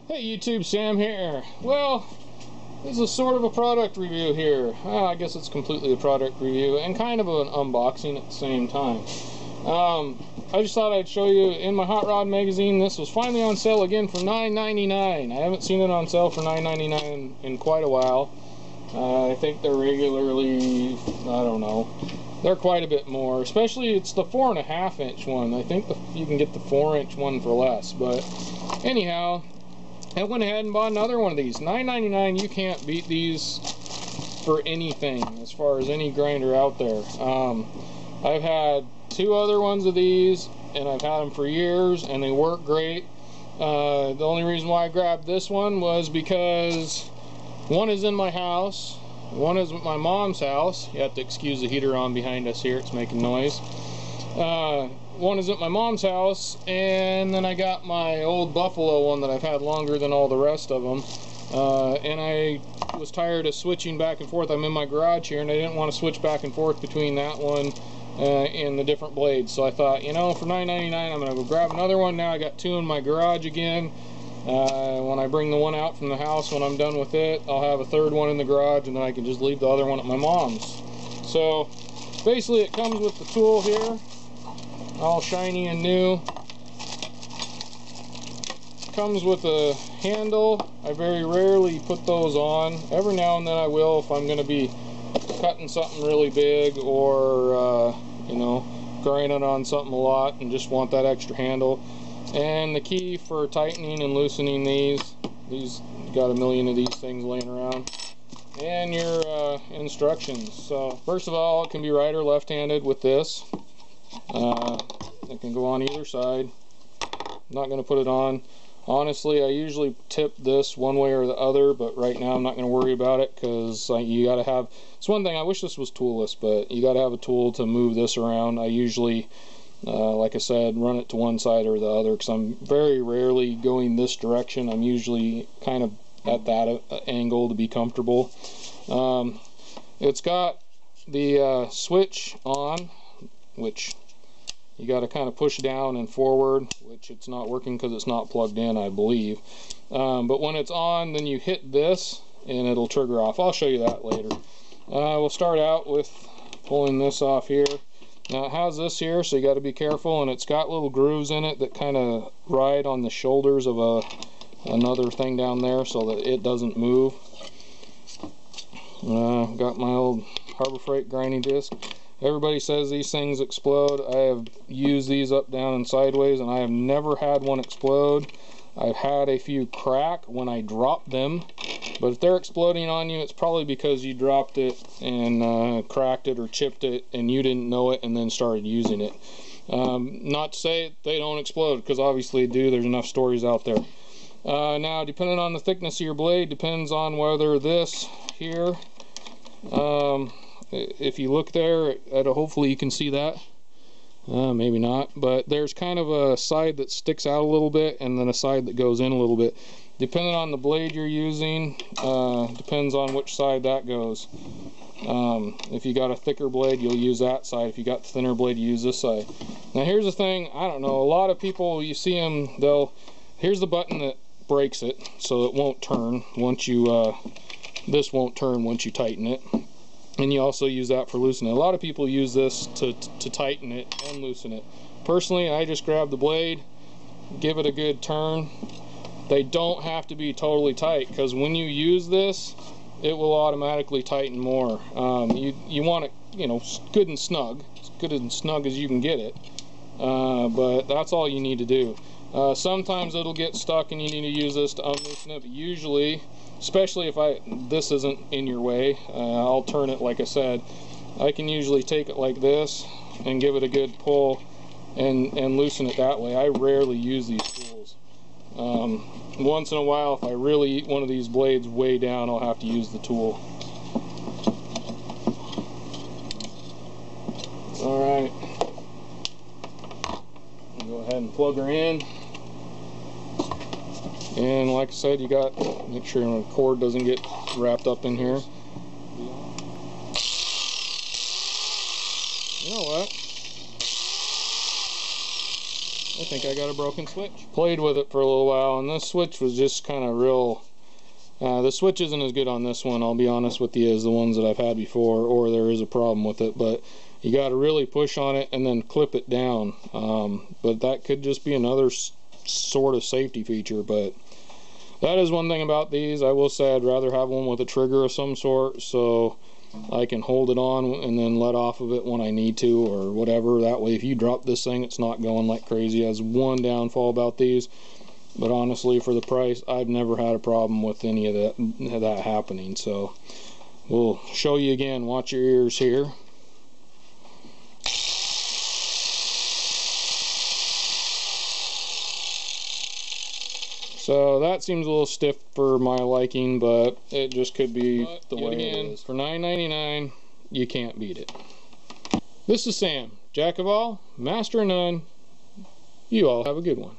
Hey YouTube, Sam here. Well, this is sort of a product review here. Well, I guess it's completely a product review and kind of an unboxing at the same time. I just thought I'd show you in my Hot Rod magazine. This was finally on sale again for $9.99. I haven't seen it on sale for $9.99 in quite a while. I think they're regularly, I don't know, they're quite a bit more. Especially it's the 4.5 inch one. I think you can get the 4-inch one for less. But anyhow, I went ahead and bought another one of these. $9.99, you can't beat these for anything as far as any grinder out there. I've had 2 other ones of these and I've had them for years and they work great. The only reason why I grabbed this one was because one is in my house, one is at my mom's house. You have to excuse the heater on behind us here, it's making noise. One is at my mom's house, and then I got my old Buffalo one that I've had longer than all the rest of them. And I was tired of switching back and forth. I'm in my garage here, and I didn't want to switch back and forth between that one and the different blades. So I thought, you know, for $9.99, I'm going to go grab another one. Now I got 2 in my garage again. When I bring the one out from the house, when I'm done with it, I'll have a 3rd one in the garage, and then I can just leave the other one at my mom's. So basically it comes with the tool here, all shiny and new. Comes with a handle. I very rarely put those on. Every now and then I will if I'm going to be cutting something really big or you know, grinding on something a lot and just want that extra handle. And the key for tightening and loosening these got a million of these things laying around, and your instructions. So first of all, it can be right or left-handed with this. It can go on either side. I'm not going to put it on. Honestly, I usually tip this one way or the other, but right now I'm not going to worry about it because you got to have, it's one thing, I wish this was toolless, but you got to have a tool to move this around. I usually, like I said, run it to one side or the other because I'm very rarely going this direction. I'm usually kind of at that angle to be comfortable. It's got the switch on, which you got to kind of push down and forward, which it's not working because it's not plugged in, I believe. But when it's on, then you hit this and it'll trigger off. I'll show you that later. We'll start out with pulling this off here. Now it has this here, so you got to be careful, and it's got little grooves in it that kind of ride on the shoulders of another thing down there so that it doesn't move. Got my old Harbor Freight grinding disc. Everybody says these things explode. I have used these up, down, and sideways, and I have never had one explode. I've had a few crack when I dropped them, but if they're exploding on you, it's probably because you dropped it and cracked it or chipped it and you didn't know it and then started using it. Not to say they don't explode, because obviously they do. There's enough stories out there. Now, depending on the thickness of your blade, depends on whether this here, if you look there, hopefully you can see that. Maybe not, but there's kind of a side that sticks out a little bit and then a side that goes in a little bit. Depending on the blade you're using, depends on which side that goes. If you got a thicker blade, you'll use that side. If you got the thinner blade, you use this side. Now here's the thing, I don't know, a lot of people, you see them, here's the button that breaks it, so it won't turn once you, this won't turn once you tighten it. And you also use that for loosening it. A lot of people use this to tighten it and loosen it. Personally, I just grab the blade, give it a good turn. They don't have to be totally tight, because when you use this, it will automatically tighten more. You want it, you know, good and snug, as good and snug as you can get it. But that's all you need to do. Sometimes it'll get stuck and you need to use this to unloosen it, but usually, especially if this isn't in your way, I'll turn it like I said. I can usually take it like this and give it a good pull and loosen it that way. I rarely use these tools. Once in a while, if I really eat one of these blades way down, I'll have to use the tool. Alright, go ahead and plug her in. And like I said, you got, make sure the cord doesn't get wrapped up in here. You know what? think I got a broken switch. Played with it for a little while, and this switch was just kind of real. The switch isn't as good on this one, I'll be honest with you, as the ones that I've had before, or there is a problem with it, but you got to really push on it and then clip it down. But that could just be another sort of safety feature. But that is one thing about these. I will say I'd rather have one with a trigger of some sort, so I can hold it on and then let off of it when I need to or whatever. That way if you drop this thing, it's not going like crazy. That's one downfall about these. But honestly, for the price, I've never had a problem with any of that happening. So we'll show you again. Watch your ears here. So that seems a little stiff for my liking, but it just could be the way it is. For $9.99, you can't beat it. This is Sam, Jack of all, master of none. You all have a good one.